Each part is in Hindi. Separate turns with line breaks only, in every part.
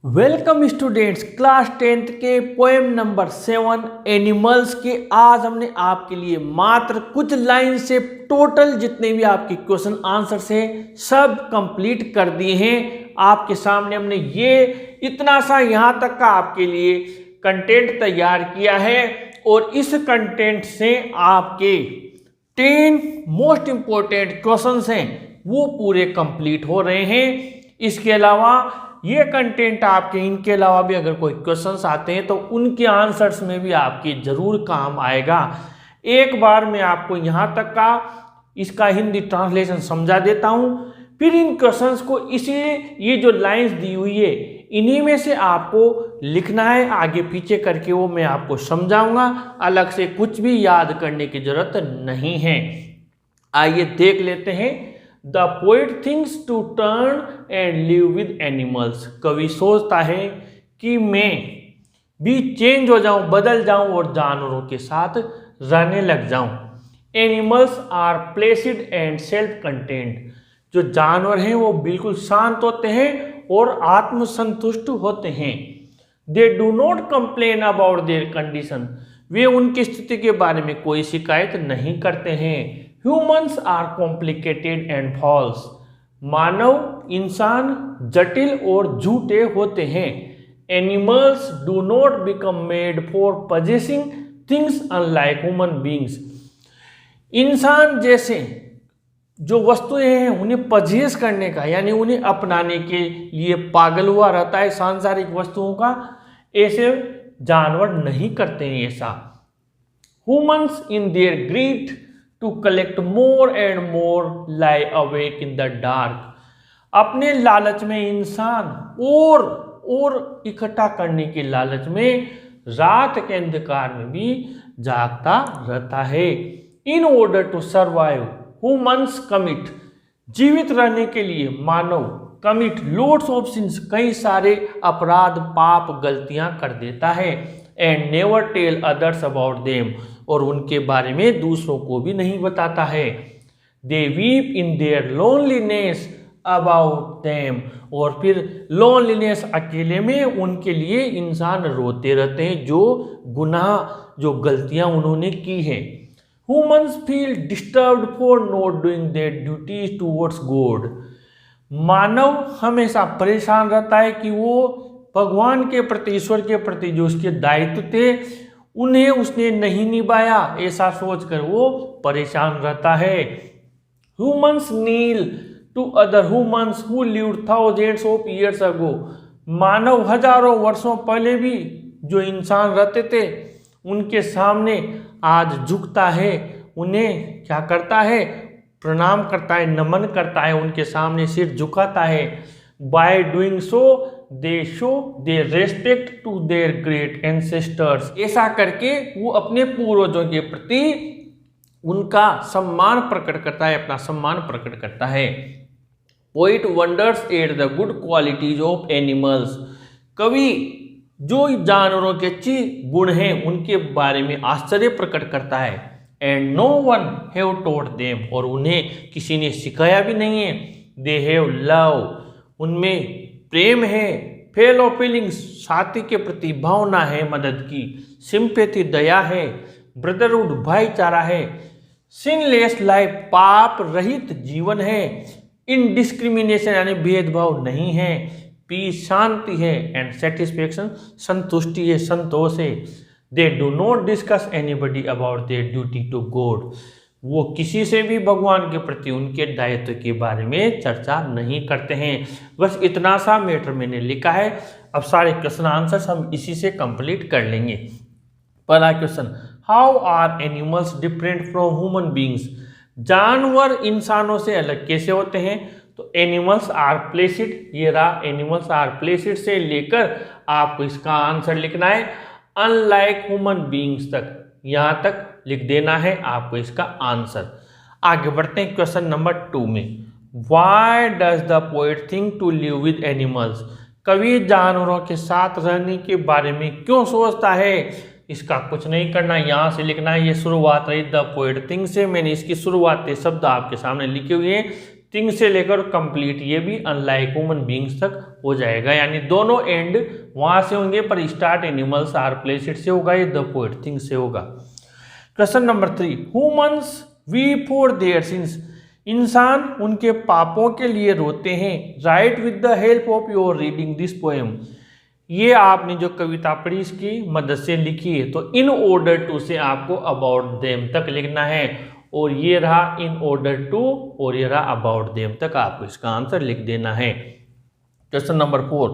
वेलकम स्टूडेंट्स, क्लास 10th के पोएम नंबर 7 एनिमल्स के आज हमने आपके लिए मात्र कुछ लाइन से टोटल जितने भी आपके क्वेश्चन आंसर से सब कंप्लीट कर दिए हैं। आपके सामने हमने ये इतना सा यहाँ तक का आपके लिए कंटेंट तैयार किया है और इस कंटेंट से आपके 10 मोस्ट इंपॉर्टेंट क्वेश्चंस हैं वो पूरे कंप्लीट हो रहे हैं। इसके अलावा ये कंटेंट आपके इनके अलावा भी अगर कोई क्वेश्चंस आते हैं तो उनके आंसर्स में भी आपके जरूर काम आएगा। एक बार मैं आपको यहाँ तक का इसका हिंदी ट्रांसलेशन समझा देता हूँ, फिर इन क्वेश्चंस को इसलिए ये जो लाइंस दी हुई है इन्हीं में से आपको लिखना है, आगे पीछे करके वो मैं आपको समझाऊंगा। अलग से कुछ भी याद करने की जरूरत नहीं है। आइए देख लेते हैं। The poet thinks to turn and live with animals. कवि सोचता है कि मैं भी चेंज हो जाऊं, बदल जाऊं और जानवरों के साथ रहने लग जाऊं। Animals are placid and self content. जो जानवर हैं वो बिल्कुल शांत होते हैं और आत्मसंतुष्ट होते हैं। They do not complain about their condition. वे उनकी स्थिति के बारे में कोई शिकायत नहीं करते हैं। Humans are complicated and false. मानव इंसान जटिल और झूठे होते हैं। Animals do not become mad for possessing things unlike human beings. इंसान जैसे जो वस्तुएं हैं उन्हें पजेस करने का यानी उन्हें अपनाने के लिए पागल हुआ रहता है सांसारिक वस्तुओं का, ऐसे जानवर नहीं करते हैं ऐसा। Humans in their greed to collect more and more lie awake in the dark. अपने लालच में इंसान और इकट्ठा करने के लालच में रात के अंधकार में भी जागता रहता है। In order to survive humans commit. जीवित रहने के लिए मानव कमिट लोड्स ऑफ सिंस, कई सारे अपराध पाप गलतियां कर देता है। And never tell others about them, और उनके बारे में दूसरों को भी नहीं बताता है। They weep in their loneliness about them, और फिर लोनलीनेस अकेले में उनके लिए इंसान रोते रहते हैं जो गुनाह जो गलतियां उन्होंने की हैं। Humans feel disturbed for not doing their duties towards God. मानव हमेशा परेशान रहता है कि वो भगवान के प्रति, ईश्वर के प्रति जो उसके दायित्व थे उन्हें उसने नहीं निभाया, ऐसा सोचकर वो परेशान रहता है। Humans kneel to other humans who lived thousands of years ago. मानव हजारों वर्षों पहले भी जो इंसान रहते थे उनके सामने आज झुकता है, उन्हें क्या करता है, प्रणाम करता है, नमन करता है, उनके सामने सिर झुकाता है। By doing so they show their respect to their great ancestors. ऐसा करके वो अपने पूर्वजों के प्रति उनका सम्मान प्रकट करता है, अपना सम्मान प्रकट करता है। Poet wonders at the good qualities of animals. कवि जो जानवरों के अच्छे गुण हैं उनके बारे में आश्चर्य प्रकट करता है। And no one have taught them, और उन्हें किसी ने सिखाया भी नहीं है। दे हैव लव, उनमें प्रेम है। फेलो फीलिंग्स, साथी के प्रति भावना है मदद की। सिंपैथी, दया है। ब्रदरहुड, भाईचारा है। सिनलेस लाइफ, पाप रहित जीवन है। इनडिस्क्रिमिनेशन यानी भेदभाव नहीं है। पीस, शांति है। एंड सेटिस्फेक्शन, संतुष्टि है, संतोष है। They do not discuss anybody about their duty to God. वो किसी से भी भगवान के प्रति उनके दायित्व के बारे में चर्चा नहीं करते हैं। बस इतना सा मैटर मैंने लिखा है। अब सारे क्वेश्चन आंसर्स हम इसी से कंप्लीट कर लेंगे। पहला question, how are animals different from human beings. जानवर इंसानों से अलग कैसे होते हैं? तो एनिमल्स आर प्लेसिड, ये रहा एनिमल्स आर प्लेसिड से लेकर आपको इसका आंसर लिखना है अनलाइक ह्यूमन बींग्स तक, यहां तक लिख देना है आपको इसका आंसर। आगे बढ़ते हैं क्वेश्चन नंबर 2 में। Why does the poet think to live with animals. कवि जानवरों के साथ रहने के बारे में क्यों सोचता है? इसका कुछ नहीं करना, यहाँ से लिखना है। ये शुरुआत रही द पोएट थिंक से, मैंने इसकी शुरुआती शब्द आपके सामने लिखे हुए हैं। थिंग से लेकर कंप्लीट, ये भी अनलाइक ह्यूमन बींग्स तक हो जाएगा, यानी दोनों एंड वहां से होंगे, पर स्टार्ट एनिमल्स आर प्लेसेड से होगा, ये द पोएट थिंग से होगा। Question number 3, humans weep for their sins, इंसान उनके पापों के लिए रोते हैं। Write with the help of your reading this poem, ये आपने जो कविता पढ़ी इसकी मदद से लिखी है, तो इन ऑर्डर टू से आपको अबाउट देम तक लिखना है, और ये रहा इन ऑर्डर टू, और ये रहा अबाउट देम तक, आपको इसका आंसर लिख देना है। Question number 4,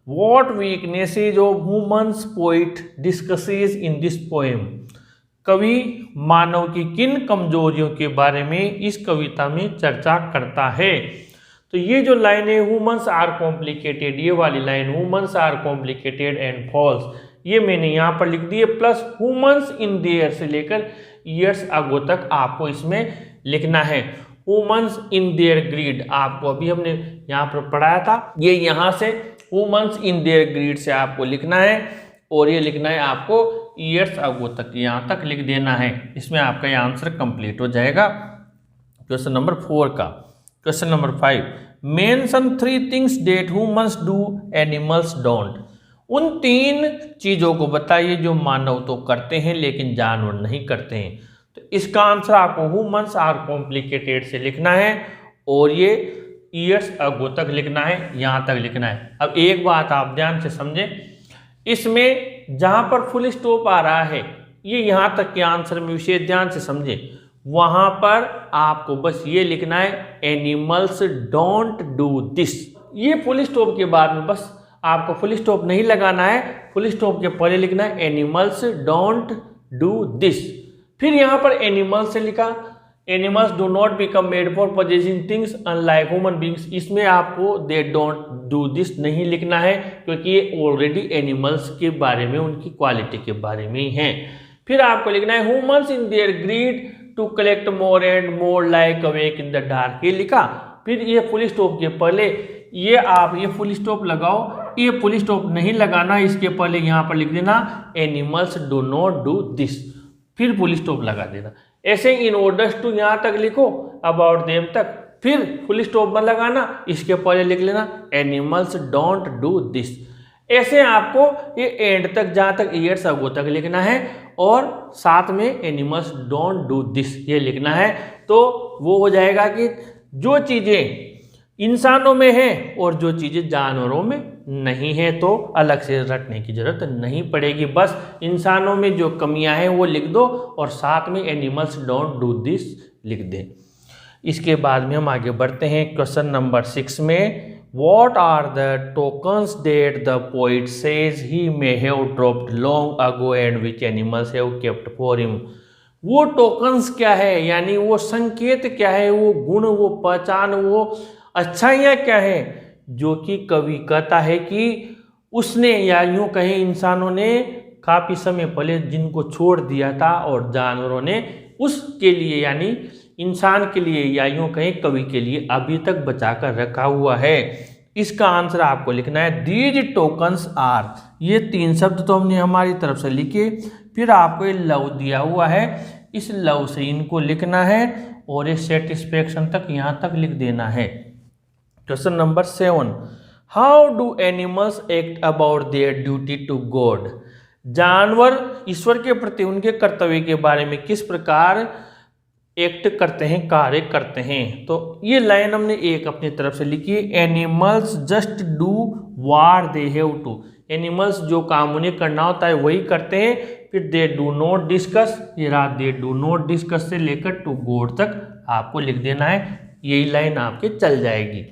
what weaknesses of humans poet discusses in this poem, कवि मानव की किन कमजोरियों के बारे में इस कविता में चर्चा करता है। तो ये जो लाइन है ह्यूमंस आर कॉम्प्लिकेटेड, ये वाली line humans are complicated and false, ये मैंने यहाँ पर लिख दी है, प्लस ह्यूमंस इन देयर से लेकर ईयर्स अगो तक आपको इसमें लिखना है। ह्यूमंस इन देयर ग्रीड, आपको अभी हमने यहाँ पर पढ़ाया था, ये यहाँ से ह्यूमंस इन देयर ग्रीड से आपको लिखना है, और ये लिखना है आपको ईयर्स अगो तक, यहाँ तक लिख देना है, इसमें आपका ये आंसर कंप्लीट हो जाएगा। क्वेश्चन नंबर 4 का question number 5, mention 3 things that humans do animals don't, उन 3 चीजों को बताइए जो मानव तो करते हैं लेकिन जानवर नहीं करते हैं। तो इसका आंसर आपको ह्यूमंस आर कॉम्प्लिकेटेड से लिखना है, और ये ईयर्स अगो तक लिखना है, यहाँ तक लिखना है। अब एक बात आप ध्यान से समझें, इसमें जहां पर फुल स्टॉप आ रहा है, ये यहां तक के आंसर में विशेष ध्यान से समझें, वहां पर आपको बस ये लिखना है एनिमल्स डोंट डू दिस, ये फुल स्टॉप के बाद में बस आपको फुल स्टॉप नहीं लगाना है, फुल स्टॉप के पहले लिखना है एनिमल्स डोंट डू दिस। फिर यहाँ पर एनिमल्स से लिखा animals do not become mad for possessing things unlike human beings, इसमें आपको दे डोंट डू दिस नहीं लिखना है, क्योंकि ये ऑलरेडी एनिमल्स के बारे में, उनकी क्वालिटी के बारे में ही है। फिर आपको लिखना है humans in their greed to collect more and more like awake in the dark, ये लिखा। फिर ये फुल स्टॉप के पहले ये आप ये फुल स्टॉप लगाओ, ये फुल स्टॉप नहीं लगाना, इसके पहले यहाँ पर लिख देना animals do not do this, फिर फुल स्टॉप लगा देना। ऐसे इन ऑर्डर्स टू यहाँ तक लिखो, अबाउट देम तक, फिर फुल स्टॉप मत लगाना, इसके पहले लिख लेना एनिमल्स डोंट डू दिस। ऐसे आपको ये एंड तक, जहाँ तक ईयर्स अगो तक लिखना है, और साथ में एनिमल्स डोंट डू दिस ये लिखना है। तो वो हो जाएगा कि जो चीज़ें इंसानों में हैं और जो चीज़ें जानवरों में नहीं है, तो अलग से रटने की जरूरत नहीं पड़ेगी, बस इंसानों में जो कमियां हैं वो लिख दो, और साथ में एनिमल्स डोंट डू दिस लिख दें। इसके बाद में हम आगे बढ़ते हैं क्वेश्चन नंबर 6 में, What are the tokens that the poet says he may have dropped long ago and which animals have kept for him? वो टोकन्स क्या है, यानी वो संकेत क्या है, वो गुण, वो पहचान, वो अच्छाइयाँ क्या है, जो कि कवि कहता है कि उसने, या यूँ कहें इंसानों ने काफ़ी समय पहले जिनको छोड़ दिया था, और जानवरों ने उसके लिए, यानी इंसान के लिए, या यूँ कहें कवि के लिए अभी तक बचा कर रखा हुआ है। इसका आंसर आपको लिखना है दीज टोकन्स आर, ये 3 शब्द तो हमने हमारी तरफ से लिखे, फिर आपको ये लव दिया हुआ है, इस लव से इनको लिखना है, और ये सेटिस्फेक्शन तक यहाँ तक लिख देना है। Question number 7, how do animals act about their duty to God, जानवर ईश्वर के प्रति उनके कर्तव्य के बारे में किस प्रकार एक्ट करते हैं, कार्य करते हैं। तो ये लाइन हमने एक अपनी तरफ से लिखी है, animals just do what they have to, animals जो काम उन्हें करना होता है वही करते हैं। फिर दे डू नॉट डिस्कस, ये रहा दे डू नॉट डिस्कस से लेकर टू गॉड तक आपको लिख देना है, यही लाइन आपके चल जाएगी।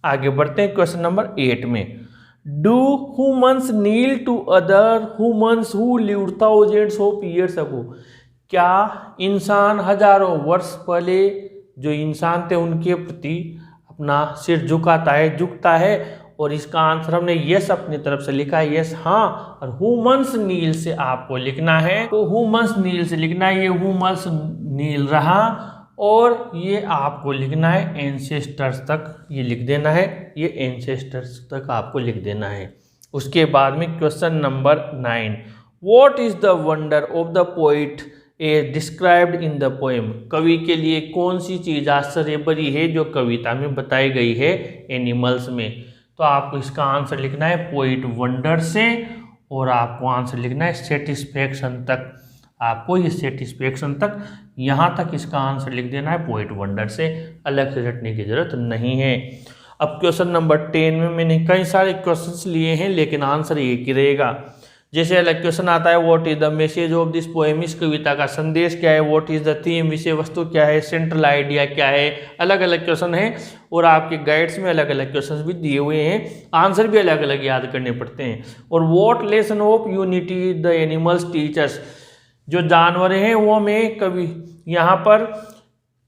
आगे बढ़ते हैं क्वेश्चन नंबर 8 में, do humans kneel to other humans who lived thousands of years ago, क्या इंसान हजारों वर्ष पहले जो इंसान थे उनके प्रति अपना सिर झुकाता है, झुकता है, और इसका आंसर हमने यस अपनी तरफ से लिखा है, यस हाँ। और ह्यूमंस नील से आपको लिखना है, तो ह्यूमंस नील से लिखना है, ये ह्यूमंस नील रहा, और ये आपको लिखना है एंसेस्टर्स तक, ये लिख देना है, ये एंसेस्टर्स तक आपको लिख देना है। उसके बाद में question number 9, what is the wonder of the poet A described in the poem, कवि के लिए कौन सी चीज़ आश्चर्य भरी है जो कविता में बताई गई है एनिमल्स में। तो आपको इसका आंसर लिखना है पोइट वंडर से, और आपको आंसर लिखना है सेटिस्फेक्शन तक। आपको ये सेटिस्फेक्शन तक, यहाँ तक इसका आंसर लिख देना है पोइट वंडर से, अलग से रटने की जरूरत नहीं है। अब क्वेश्चन नंबर 10 में मैंने कई सारे क्वेश्चंस लिए हैं, लेकिन आंसर एक ही रहेगा। जैसे अलग क्वेश्चन आता है, what is the message of this poem, इस कविता का संदेश क्या है। व्हाट इज द थीम, विषय वस्तु क्या है। सेंट्रल आइडिया क्या है। अलग अलग क्वेश्चन है, और आपके गाइड्स में अलग अलग क्वेश्चन भी दिए हुए हैं, आंसर भी अलग अलग याद करने पड़ते हैं। और what lesson of unity the animals teachers, जो जानवर हैं वो हमें कवि यहाँ पर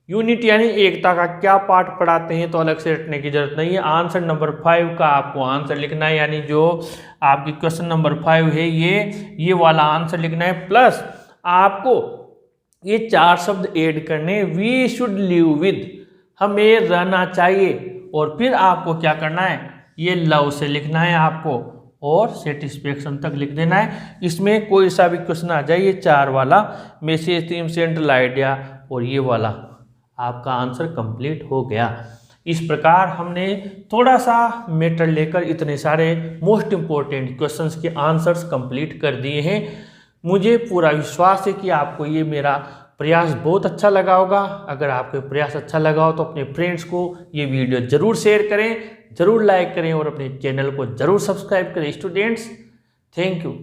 यूनिटी यानी एकता का क्या पाठ पढ़ाते हैं, तो अलग से रटने की जरूरत नहीं है। आंसर नंबर 5 का आपको आंसर लिखना है, यानी जो आपकी क्वेश्चन नंबर 5 है ये वाला आंसर लिखना है। प्लस आपको ये 4 शब्द ऐड करने, वी शुड लिव विद, हमें रहना चाहिए। और फिर आपको क्या करना है, ये लव से लिखना है आपको, और सेटिस्फेक्शन तक लिख देना है। इसमें कोई सा भी क्वेश्चन आ जाए, ये 4 वाला मैसेज, थीम, सेंट्रल आइडिया और ये वाला, आपका आंसर कंप्लीट हो गया। इस प्रकार हमने थोड़ा सा मैटर लेकर इतने सारे मोस्ट इंपॉर्टेंट क्वेश्चंस के आंसर्स कंप्लीट कर दिए हैं। मुझे पूरा विश्वास है कि आपको ये मेरा प्रयास बहुत अच्छा लगा होगा। अगर आपको प्रयास अच्छा लगा हो तो अपने फ्रेंड्स को ये वीडियो ज़रूर शेयर करें, ज़रूर लाइक करें, और अपने चैनल को ज़रूर सब्सक्राइब करें। Students, thank you.